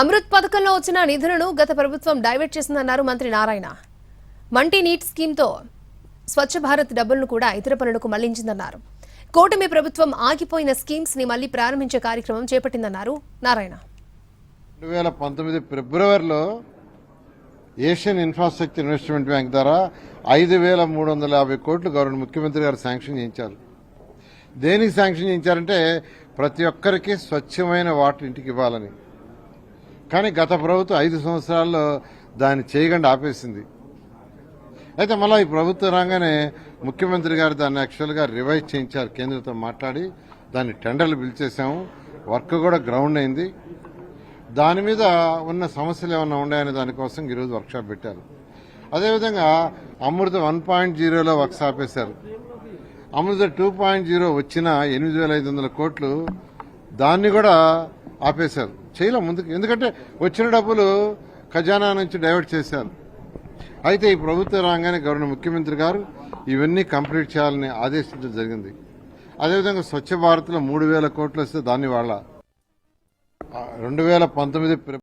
అమృత్ పథకంలో వచ్చిన నిధులను గత ప్రభుత్వం డైవర్ట్ చేసిందన్నారు మంత్రి నారాయణ. మంటీ నీట్ స్కీమ్తో స్వచ్ఛ భారత్ డబ్బులను కూడా ఇతర పనులకు మళ్లించిందన్నారు. కూటమి ప్రభుత్వం ఆగిపోయిన స్కీమ్స్ ని మళ్లీ ప్రారంభించే కార్యక్రమం చేపట్టిందన్నారు నారాయణ. 2019 ఫిబ్రవరిలో ఏషియన్ ఇన్ఫ్రాస్ట్రక్చర్ ఇన్వెస్ట్మెంట్ బ్యాంక్ ద్వారా 5,350 కోట్లు గవర్నమెంట్ ముఖ్యమంత్రి గారు శాంక్షన్ చేయించారు. దేనికి శాంక్షన్ చేయించారంటే ప్రతి ఒక్కరికి స్వచ్ఛమైన వాటర్ ఇంటికి ఇవ్వాలని. కానీ గత ప్రభుత్వం 5 సంవత్సరాల్లో దాన్ని చేయకుండా ఆపేసింది. అయితే మళ్ళీ ఈ ప్రభుత్వం రాగానే ముఖ్యమంత్రి గారు దాన్ని యాక్చువల్గా రివైజ్ చేయించారు. కేంద్రంతో మాట్లాడి దాన్ని టెండర్లు పిలిచేశాము. వర్క్ కూడా గ్రౌండ్ అయింది. దాని మీద ఉన్న సమస్యలు ఏమన్నా ఉన్నాయనే దానికోసం ఈరోజు వర్క్షాప్ పెట్టారు. అదేవిధంగా అమృత 1.0లో వర్క్స్ ఆపేశారు. అమృత 2.0 వచ్చిన 8,500 కోట్లు దాన్ని కూడా ఆపేశారు. చేయలే ముందుకు. ఎందుకంటే వచ్చిన డబ్బులు ఖజానా నుంచి డైవర్ట్ చేశారు. అయితే ఈ ప్రభుత్వం రాగానే గవర్నర్ ముఖ్యమంత్రి గారు ఇవన్నీ కంప్లీట్ చేయాలని ఆదేశించడం జరిగింది. అదేవిధంగా స్వచ్ఛ భారత్లో 3,000 కోట్లు వస్తే దాన్ని వాళ్ళ 2019